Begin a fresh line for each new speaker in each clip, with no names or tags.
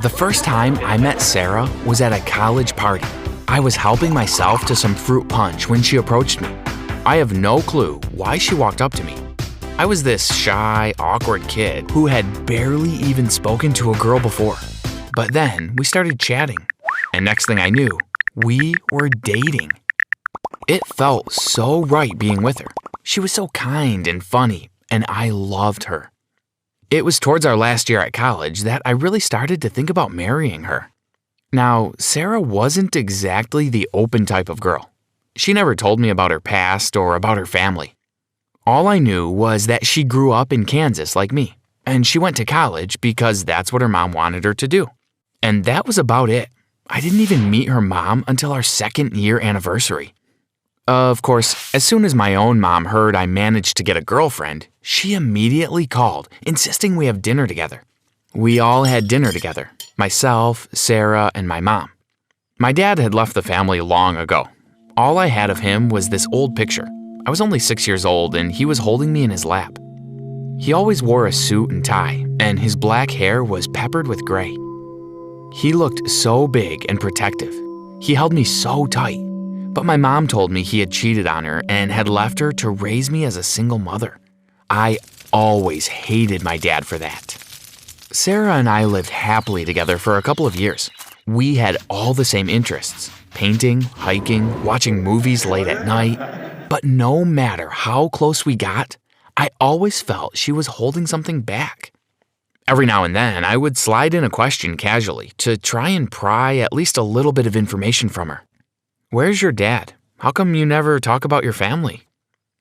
The first time I met Sarah was at a college party. I was helping myself to some fruit punch when she approached me. I have no clue why she walked up to me. I was this shy, awkward kid who had barely even spoken to a girl before. But then we started chatting, and next thing I knew, we were dating. It felt so right being with her. She was so kind and funny, and I loved her. It was towards our last year at college that I really started to think about marrying her. Now, Sarah wasn't exactly the open type of girl. She never told me about her past or about her family. All I knew was that she grew up in Kansas like me, and she went to college because that's what her mom wanted her to do. And that was about it. I didn't even meet her mom until our second-year anniversary. Of course, as soon as my own mom heard I managed to get a girlfriend, she immediately called, insisting we have dinner together. We all had dinner together, myself, Sarah, and my mom. My dad had left the family long ago. All I had of him was this old picture. I was only 6 years old, and he was holding me in his lap. He always wore a suit and tie, and his black hair was peppered with gray. He looked so big and protective. He held me so tight. But my mom told me he had cheated on her and had left her to raise me as a single mother. I always hated my dad for that. Sarah and I lived happily together for a couple of years. We had all the same interests: painting, hiking, watching movies late at night. But no matter how close we got, I always felt she was holding something back. Every now and then, I would slide in a question casually to try and pry at least a little bit of information from her. "Where's your dad? How come you never talk about your family?"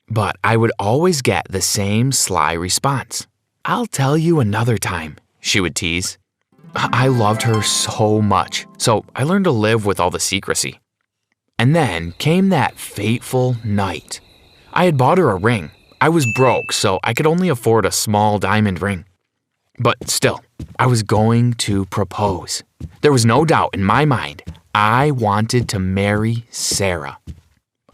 But I would always get the same sly response. "I'll tell you another time," she would tease. I loved her so much, so I learned to live with all the secrecy. And then came that fateful night. I had bought her a ring. I was broke, so I could only afford a small diamond ring. But still, I was going to propose. There was no doubt in my mind. I wanted to marry Sarah.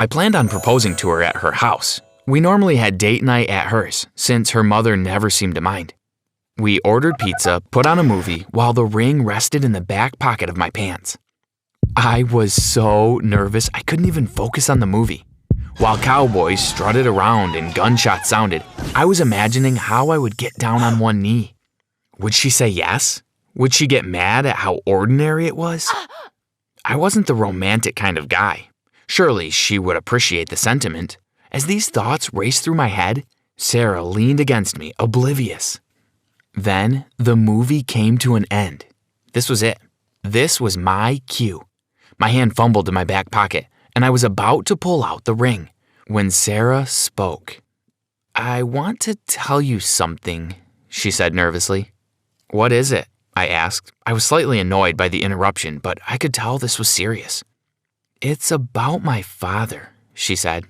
I planned on proposing to her at her house. We normally had date night at hers, since her mother never seemed to mind. We ordered pizza, put on a movie, while the ring rested in the back pocket of my pants. I was so nervous I couldn't even focus on the movie. While cowboys strutted around and gunshots sounded, I was imagining how I would get down on one knee. Would she say yes? Would she get mad at how ordinary it was? I wasn't the romantic kind of guy. Surely she would appreciate the sentiment. As these thoughts raced through my head, Sarah leaned against me, oblivious. Then the movie came to an end. This was it. This was my cue. My hand fumbled in my back pocket, and I was about to pull out the ring when Sarah spoke. "I want to tell you something," she said nervously. "What is it?" I asked. I was slightly annoyed by the interruption, but I could tell this was serious. "It's about my father," she said.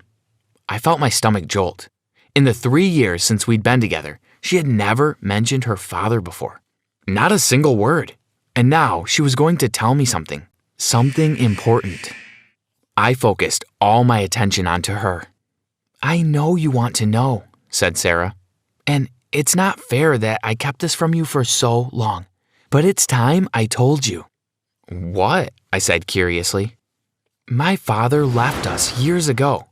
I felt my stomach jolt. In the 3 years since we'd been together, she had never mentioned her father before. Not a single word. And now she was going to tell me something important. I focused all my attention onto her. "I know you want to know," said Sarah. "And it's not fair that I kept this from you for so long. But it's time I told you." "What?" I said curiously. "My father left us years ago.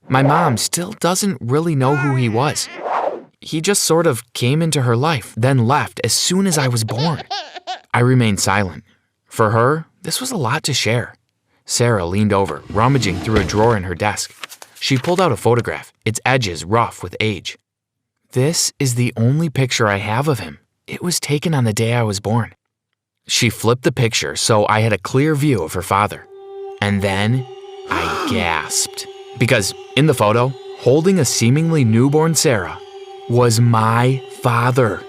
My mom still doesn't really know who he was. He just sort of came into her life, then left as soon as I was born." I remained silent. For her, this was a lot to share. Sarah leaned over, rummaging through a drawer in her desk. She pulled out a photograph, its edges rough with age. "This is the only picture I have of him. It was taken on the day I was born." She flipped the picture so I had a clear view of her father. And then I gasped. Because in the photo, holding a seemingly newborn Sarah, was my father.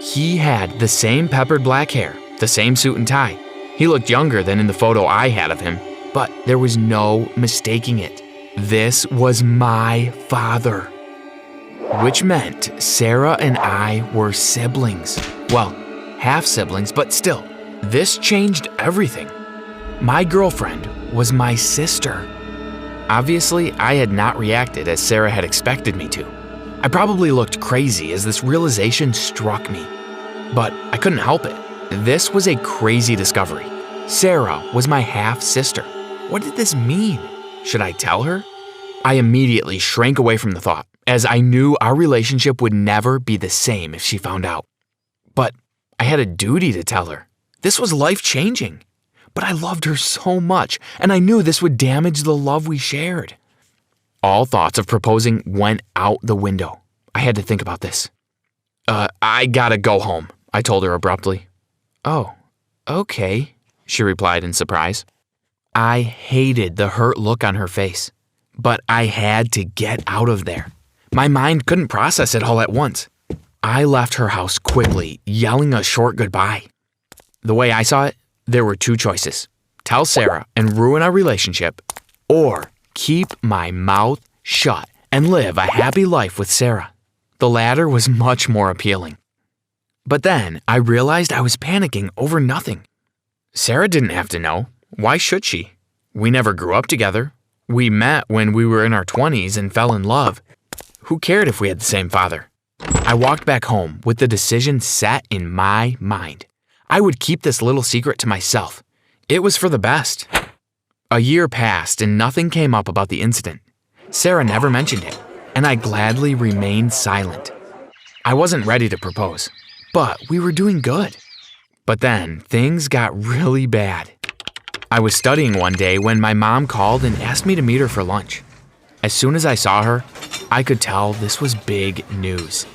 He had the same peppered black hair, the same suit and tie. He looked younger than in the photo I had of him, but there was no mistaking it. This was my father. Which meant Sarah and I were siblings. Well, half siblings, but still, this changed everything. My girlfriend was my sister. Obviously, I had not reacted as Sarah had expected me to. I probably looked crazy as this realization struck me. But I couldn't help it. This was a crazy discovery. Sarah was my half-sister. What did this mean? Should I tell her? I immediately shrank away from the thought, as I knew our relationship would never be the same if she found out. But I had a duty to tell her. This was life-changing. But I loved her so much, and I knew this would damage the love we shared. All thoughts of proposing went out the window. I had to think about this. I gotta go home, I told her abruptly. Oh, okay, she replied in surprise. I hated the hurt look on her face, but I had to get out of there. My mind couldn't process it all at once. I left her house quickly, yelling a short goodbye. The way I saw it, there were two choices. Tell Sarah and ruin our relationship, or keep my mouth shut and live a happy life with Sarah. The latter was much more appealing. But then I realized I was panicking over nothing. Sarah didn't have to know. Why should she? We never grew up together. We met when we were in our 20s and fell in love. Who cared if we had the same father? I walked back home with the decision set in my mind. I would keep this little secret to myself. It was for the best. A year passed and nothing came up about the incident. Sarah never mentioned it, and I gladly remained silent. I wasn't ready to propose, but we were doing good. But then things got really bad. I was studying one day when my mom called and asked me to meet her for lunch. As soon as I saw her, I could tell this was big news.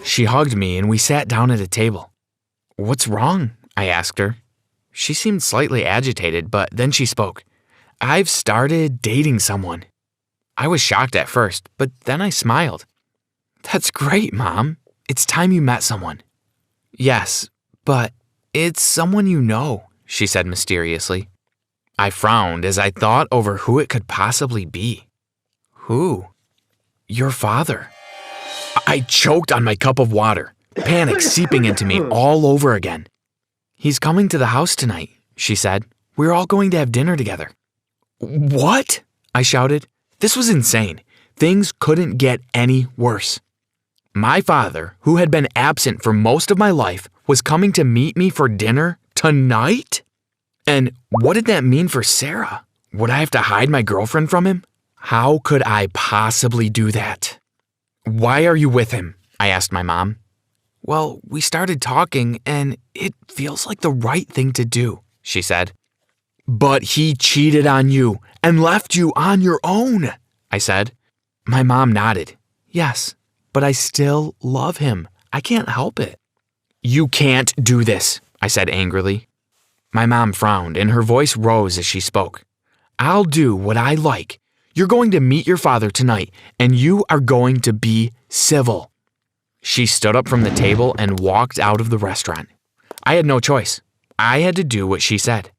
She hugged me and we sat down at a table. "What's wrong?" I asked her. She seemed slightly agitated, but then she spoke. "I've started dating someone." I was shocked at first, but then I smiled. "That's great, Mom. It's time you met someone." "Yes, but it's someone you know," she said mysteriously. I frowned as I thought over who it could possibly be. "Who?" "Your father." I choked on my cup of water, panic seeping into me all over again. "He's coming to the house tonight," she said. "We're all going to have dinner together." "What?" I shouted. This was insane. Things couldn't get any worse. My father, who had been absent for most of my life, was coming to meet me for dinner tonight? And what did that mean for Sarah? Would I have to hide my girlfriend from him? How could I possibly do that? "Why are you with him?" I asked my mom. "Well, we started talking and it feels like the right thing to do," she said. "But he cheated on you and left you on your own," I said. My mom nodded. "Yes, but I still love him. I can't help it." "You can't do this," I said angrily. My mom frowned and her voice rose as she spoke. "I'll do what I like. You're going to meet your father tonight, and you are going to be civil." She stood up from the table and walked out of the restaurant. I had no choice. I had to do what she said.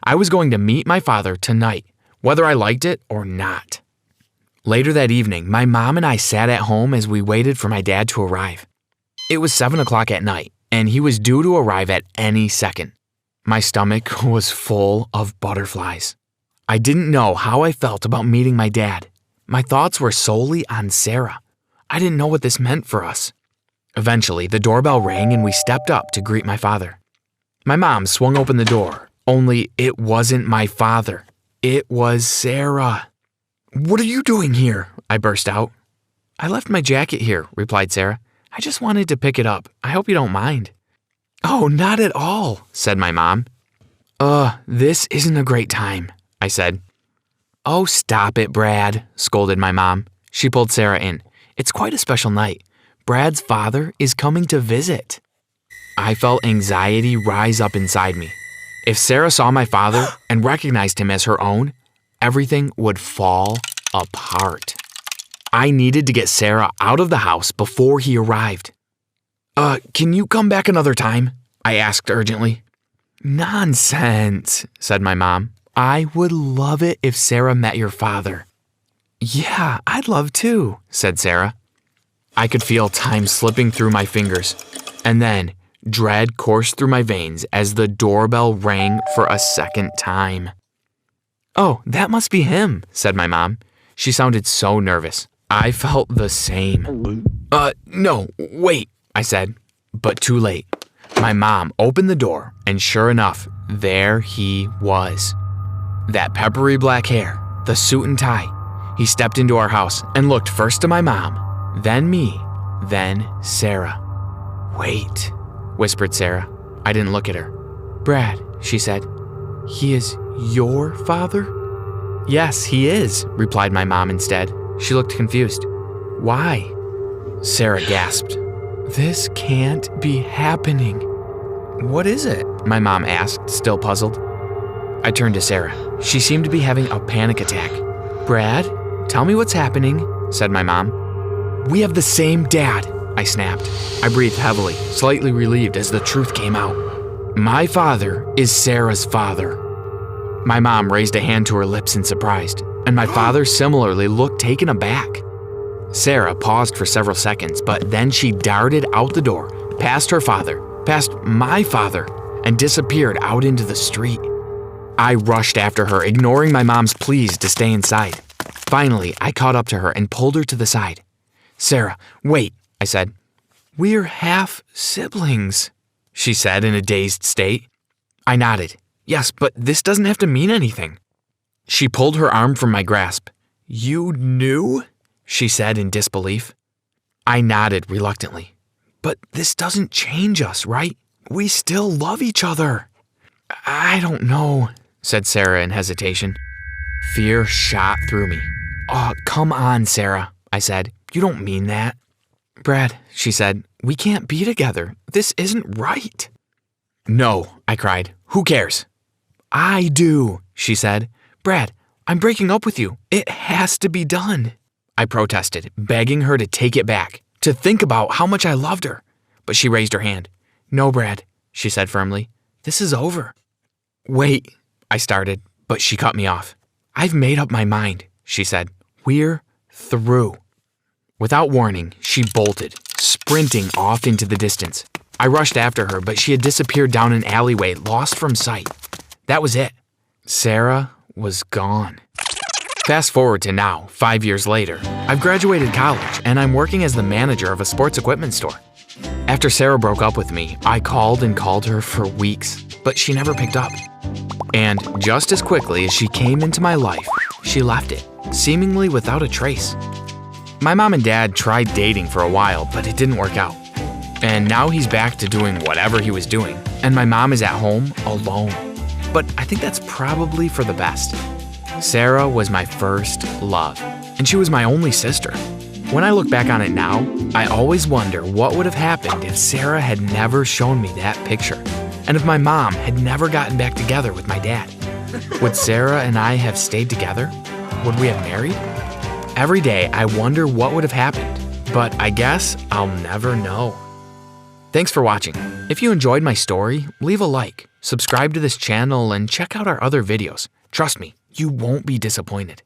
I was going to meet my father tonight, whether I liked it or not. Later that evening, my mom and I sat at home as we waited for my dad to arrive. It was 7 o'clock at night, and he was due to arrive at any second. My stomach was full of butterflies. I didn't know how I felt about meeting my dad. My thoughts were solely on Sarah. I didn't know what this meant for us. Eventually, the doorbell rang and we stepped up to greet my father. My mom swung open the door, only it wasn't my father. It was Sarah. "What are you doing here?" I burst out. "I left my jacket here," replied Sarah. "I just wanted to pick it up. I hope you don't mind." "Oh, not at all," said my mom. This isn't a great time," I said. "Oh, stop it, Brad," scolded my mom. She pulled Sarah in. "It's quite a special night. Brad's father is coming to visit." I felt anxiety rise up inside me. If Sarah saw my father and recognized him as her own, everything would fall apart. I needed to get Sarah out of the house before he arrived. Can you come back another time?" I asked urgently. "Nonsense," said my mom. "I would love it if Sarah met your father." "Yeah, I'd love to," said Sarah. I could feel time slipping through my fingers, and then dread coursed through my veins as the doorbell rang for a second time. "Oh, that must be him," said my mom. She sounded so nervous. I felt the same. No, wait," I said, but too late. My mom opened the door, and sure enough, there he was. That peppery black hair, the suit and tie. He stepped into our house and looked first to my mom, then me, then Sarah. "Wait," whispered Sarah. I didn't look at her. "Brad," she said, "he is your father?" "Yes, he is," replied my mom instead. She looked confused. "Why?" Sarah gasped. "This can't be happening." "What is it?" my mom asked, still puzzled. I turned to Sarah. She seemed to be having a panic attack. "Brad, tell me what's happening," said my mom. "We have the same dad," I snapped. I breathed heavily, slightly relieved as the truth came out. "My father is Sarah's father." My mom raised a hand to her lips in surprise, and my father similarly looked taken aback. Sarah paused for several seconds, but then she darted out the door, past her father, past my father, and disappeared out into the street. I rushed after her, ignoring my mom's pleas to stay inside. Finally, I caught up to her and pulled her to the side. "Sarah, wait," I said. "We're half siblings," she said in a dazed state. I nodded. "Yes, but this doesn't have to mean anything." She pulled her arm from my grasp. "You knew?" she said in disbelief. I nodded reluctantly. "But this doesn't change us, right? We still love each other." "I don't know," said Sarah in hesitation. Fear shot through me. "Oh, come on, Sarah," I said. "You don't mean that." "Brad," she said, "we can't be together. This isn't right." "No," I cried. "Who cares?" "I do," she said. "Brad, I'm breaking up with you. It has to be done." I protested, begging her to take it back, to think about how much I loved her. But she raised her hand. "No, Brad," she said firmly. "This is over." "Wait," I started, but she cut me off. "I've made up my mind," she said. "We're through." Without warning, she bolted, sprinting off into the distance. I rushed after her, but she had disappeared down an alleyway, lost from sight. That was it. Sarah was gone. Fast forward to now, 5 years later. I've graduated college, and I'm working as the manager of a sports equipment store. After Sarah broke up with me, I called and called her for weeks, but she never picked up. And just as quickly as she came into my life, she left it, seemingly without a trace. My mom and dad tried dating for a while, but it didn't work out. And now he's back to doing whatever he was doing, and my mom is at home alone. But I think that's probably for the best. Sarah was my first love, and she was my only sister. When I look back on it now, I always wonder what would have happened if Sarah had never shown me that picture, and if my mom had never gotten back together with my dad. Would Sarah and I have stayed together? Would we have married? Every day I wonder what would have happened, but I guess I'll never know. Thanks for watching. If you enjoyed my story, leave a like, subscribe to this channel, and check out our other videos. Trust me, you won't be disappointed.